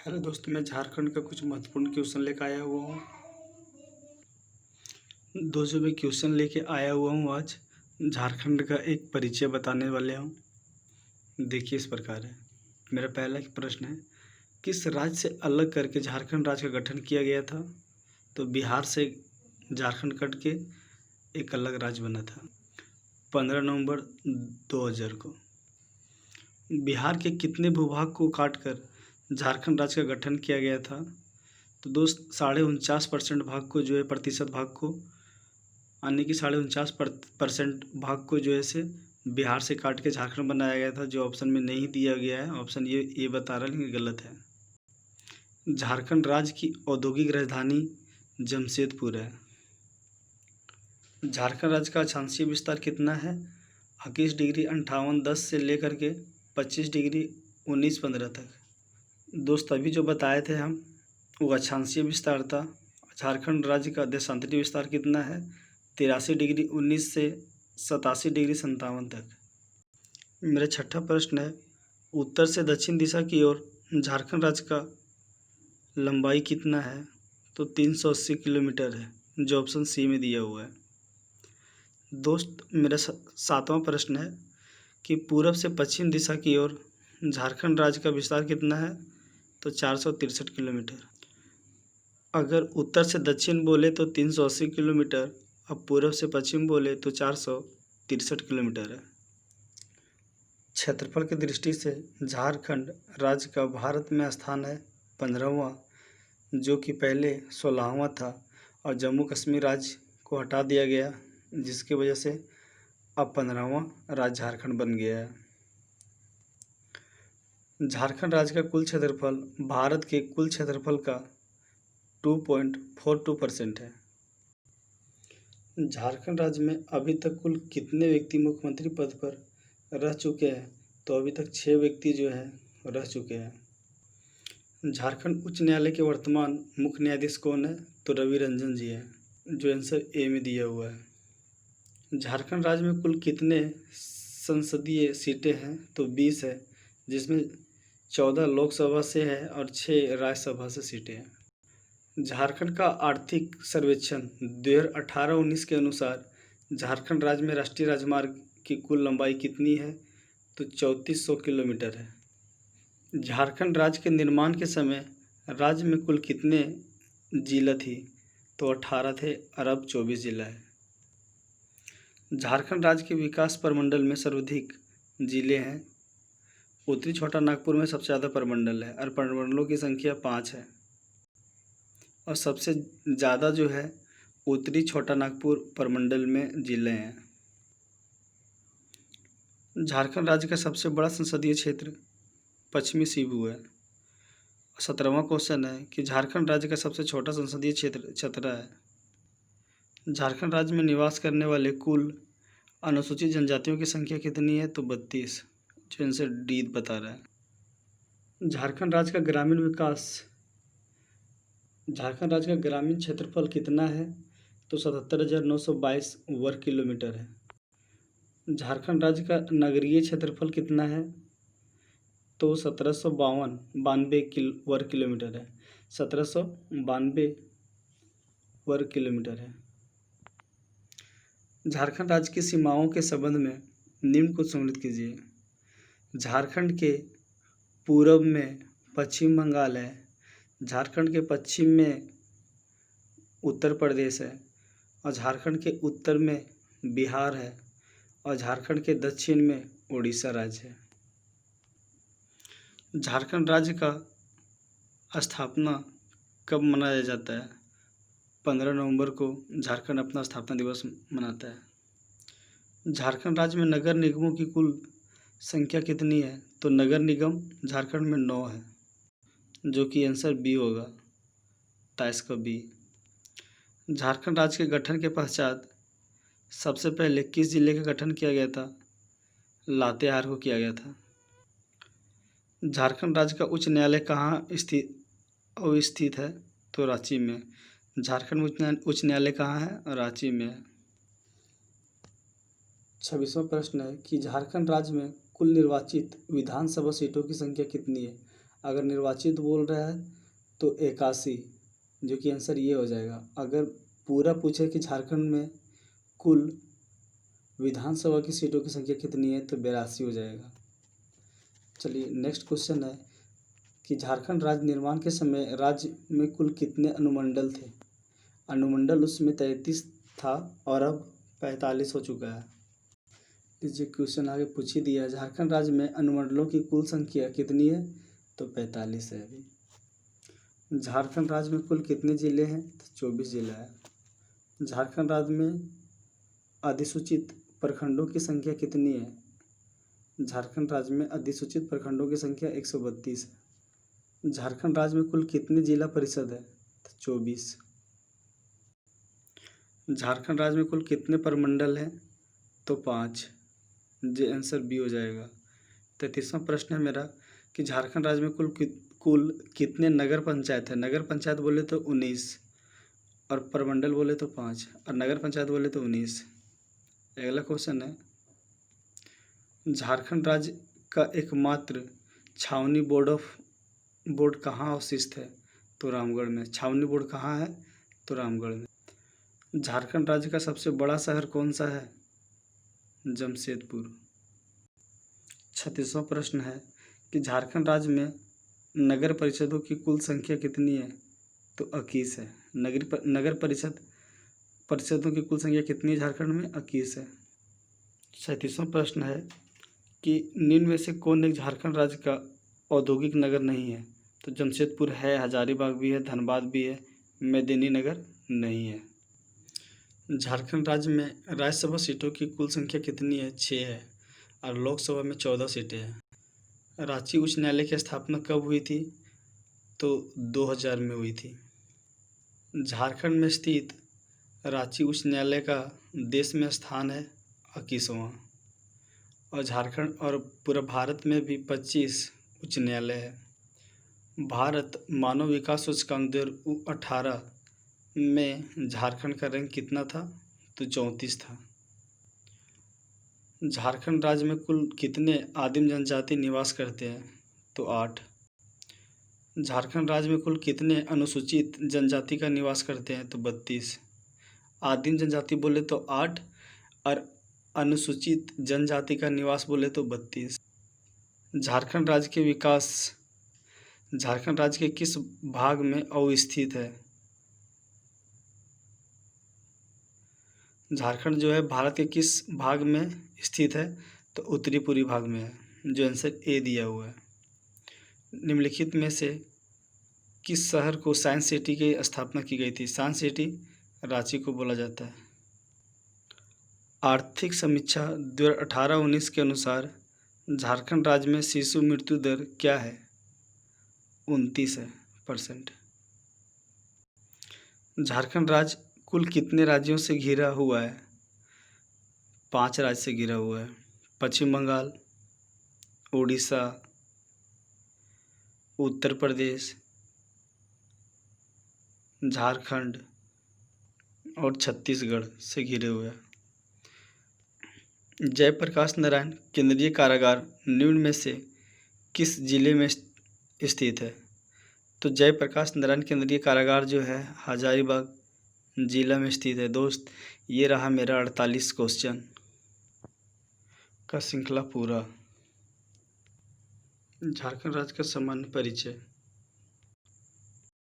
Hello दोस्तों, मैं झारखंड का कुछ महत्वपूर्ण क्वेश्चन लेकर आया हुआ हूँ। दोस्तों, मैं क्वेश्चन लेके आया हुआ हूँ आज झारखंड का एक परिचय बताने वाले हूँ। देखिए, इस प्रकार है। मेरा पहला प्रश्न है, किस राज्य से अलग करके झारखंड राज्य का गठन किया गया था? तो बिहार से झारखंड कट के एक अलग राज्य बना था 15 नवंबर 2000 को। बिहार के कितने भूभाग को काटकर झारखंड राज्य का गठन किया गया था? तो दोस्त 49.49% भाग को जो है, प्रतिशत भाग को, यानी कि 49.49% भाग को जो है से बिहार से काट के झारखंड बनाया गया था, जो ऑप्शन में नहीं दिया गया है। ऑप्शन ये बता रहा है, लेकिन गलत है। झारखंड राज्य की औद्योगिक राजधानी जमशेदपुर है। झारखंड राज्य का अक्षांशीय विस्तार कितना है? 21 डिग्री 58 से लेकर के 25 डिग्री 19-15 तक। दोस्त, अभी जो बताए थे हम, वो अक्षांशीय विस्तार था। झारखंड राज्य का देशांतरी विस्तार कितना है? 83 डिग्री 19 से 87 डिग्री 57 तक। मेरा छठा प्रश्न है, उत्तर से दक्षिण दिशा की ओर झारखंड राज्य का लंबाई कितना है? तो 380 किलोमीटर है, जो ऑप्शन सी में दिया हुआ है। दोस्त, मेरा सातवां प्रश्न है कि पूरब से पश्चिम दिशा की ओर झारखंड राज्य का विस्तार कितना है? तो 463 किलोमीटर। अगर उत्तर से दक्षिण बोले तो 380 किलोमीटर, अब पूर्व से पश्चिम बोले तो 463 किलोमीटर है। क्षेत्रफल की दृष्टि से झारखंड राज्य का भारत में स्थान है 15वां, जो कि पहले 16वां था, और जम्मू कश्मीर राज्य को हटा दिया गया, जिसकी वजह से अब 15वां राज्य झारखंड बन गया है। झारखंड राज्य का कुल क्षेत्रफल भारत के कुल क्षेत्रफल का 2.42% है। झारखंड राज्य में अभी तक कुल कितने व्यक्ति मुख्यमंत्री पद पर रह चुके हैं? तो अभी तक 6 व्यक्ति जो है रह चुके हैं। झारखंड उच्च न्यायालय के वर्तमान मुख्य न्यायाधीश कौन है? तो रवि रंजन जी हैं, जो आंसर ए में दिया हुआ है। झारखंड राज्य में कुल कितने संसदीय सीटें हैं? तो 20 है, जिसमें 14 लोकसभा से है और 6 राज्यसभा से सीटें हैं। झारखंड का आर्थिक सर्वेक्षण 2018-19 के अनुसार झारखंड राज्य में राष्ट्रीय राजमार्ग की कुल लंबाई कितनी है? तो 3400 किलोमीटर है। झारखंड राज्य के निर्माण के समय राज्य में कुल कितने जिला थी? तो 18 थे, और अब 24 जिला है। झारखंड राज्य के विकास प्रमंडल में सर्वाधिक जिले हैं। उत्तरी छोटा नागपुर में सबसे ज़्यादा प्रमंडल है, और प्रमंडलों की संख्या 5 है, और सबसे ज़्यादा जो है उत्तरी छोटा नागपुर प्रमंडल में जिले हैं। झारखंड राज्य का सबसे बड़ा संसदीय क्षेत्र पश्चिमी सिबू है। 17वां क्वेश्चन है कि झारखंड राज्य का सबसे छोटा संसदीय क्षेत्र चतरा है। झारखंड राज्य में निवास करने वाले कुल अनुसूचित जनजातियों की संख्या कितनी है? तो 32, जो इनसे डी बता रहा है। झारखंड राज्य का ग्रामीण क्षेत्रफल कितना है? तो 77,922 वर्ग किलोमीटर है। झारखंड राज्य का नगरीय क्षेत्रफल कितना है? तो 1792 वर्ग किलोमीटर है। 1792 वर्ग किलोमीटर है। झारखंड राज्य की सीमाओं के संबंध में निम्न को सम्मिलित कीजिए। झारखंड के पूर्व में पश्चिम बंगाल है, झारखंड के पश्चिम में उत्तर प्रदेश है, और झारखंड के उत्तर में बिहार है, और झारखंड के दक्षिण में उड़ीसा राज्य है। झारखंड राज्य का स्थापना कब मनाया जाता है? 15 नवंबर को झारखंड अपना स्थापना दिवस मनाता है। झारखंड राज्य में नगर निगमों की कुल संख्या कितनी है? तो नगर निगम झारखंड में 9 है, जो कि आंसर बी होगा, 23 का बी। झारखंड राज्य के गठन के पश्चात सबसे पहले किस जिले का गठन किया गया था? लातेहार को किया गया था। झारखंड राज्य का उच्च न्यायालय कहाँ अवस्थित है? तो रांची में। झारखंड उच्च न्यायालय कहाँ है? रांची में है। 26वां प्रश्न है कि झारखंड राज्य में कुल निर्वाचित विधानसभा सीटों की संख्या कितनी है? अगर निर्वाचित बोल रहा है तो 81, जो कि आंसर ये हो जाएगा। अगर पूरा पूछे कि झारखंड में कुल विधानसभा की सीटों की संख्या कितनी है तो 82 हो जाएगा। चलिए नेक्स्ट क्वेश्चन है कि झारखंड राज्य निर्माण के समय राज्य में कुल कितने अनुमंडल थे। अनुमंडल उसमें 33 था और अब 45 हो चुका है। लीजिए क्वेश्चन आगे पूछ ही दिया है, झारखंड राज्य में अनुमंडलों की कुल संख्या कितनी है तो 45 है। अभी झारखंड राज्य में कुल कितने जिले हैं तो 24 जिला है। झारखंड राज्य में अधिसूचित प्रखंडों की संख्या कितनी है। झारखंड राज्य में अधिसूचित प्रखंडों की संख्या 132 है। झारखंड राज्य में कुल कितने जिला परिषद है तो 24। झारखंड राज्य में कुल कितने प्रमंडल हैं तो 5। जे आंसर बी हो जाएगा। 33वां प्रश्न है मेरा कि झारखंड राज्य में कुल कितने नगर पंचायत है। नगर पंचायत बोले तो 19 और प्रमंडल बोले तो 5 और नगर पंचायत बोले तो 19। अगला क्वेश्चन है, झारखंड राज्य का एकमात्र छावनी बोर्ड कहाँ अवस्थित है तो रामगढ़ में। छावनी बोर्ड कहाँ है तो रामगढ़ में। झारखंड राज्य का सबसे बड़ा शहर कौन सा है जमशेदपुर। 36वां प्रश्न है कि झारखंड राज्य में नगर परिषदों की कुल संख्या कितनी है तो 21 है। नगर परिषदों की कुल संख्या कितनी है झारखंड में 21 है। 37वां प्रश्न है कि निम्न में से कौन एक झारखंड राज्य का औद्योगिक नगर नहीं है तो जमशेदपुर है, हजारीबाग भी है, धनबाद भी है, मेदिनीनगर नहीं है। झारखंड राज्य में राज्यसभा सीटों की कुल संख्या कितनी है 6 है और लोकसभा में 14 सीटें हैं। रांची उच्च न्यायालय की स्थापना कब हुई थी तो 2000 में हुई थी। झारखंड में स्थित रांची उच्च न्यायालय का देश में स्थान है 21वां और झारखंड और पूरे भारत में भी 25 उच्च न्यायालय है। भारत मानव विकास सूचकांक 2018 में झारखंड का रैंक कितना था तो 34 था। झारखंड राज्य में कुल कितने आदिम जनजाति निवास करते हैं तो 8। झारखंड राज्य में कुल कितने अनुसूचित जनजाति का निवास करते हैं तो 32। आदिम जनजाति बोले तो 8 और अनुसूचित जनजाति का निवास बोले तो 32। झारखंड राज्य के विकास झारखंड राज्य के किस भाग में अवस्थित है। झारखंड जो है भारत के किस भाग में स्थित है तो उत्तरी पूर्वी भाग में है, जो आंसर ए दिया हुआ है। निम्नलिखित में से किस शहर को साइंस सिटी की स्थापना की गई थी। साइंस सिटी रांची को बोला जाता है। आर्थिक समीक्षा 2018-19 के अनुसार झारखंड राज्य में शिशु मृत्यु दर क्या है 29%। झारखंड राज्य कुल कितने राज्यों से घिरा हुआ है 5 राज्य से घिरा हुआ है। पश्चिम बंगाल, उड़ीसा, उत्तर प्रदेश, झारखंड और छत्तीसगढ़ से घिरे हुए हैं। जयप्रकाश नारायण केंद्रीय कारागार निम्न में से किस जिले में स्थित है तो जयप्रकाश नारायण केंद्रीय कारागार जो है हजारीबाग जिला में स्थित है। दोस्त ये रहा मेरा 48 क्वेश्चन का श्रृंखला पूरा। झारखंड राज्य का सामान्य परिचय।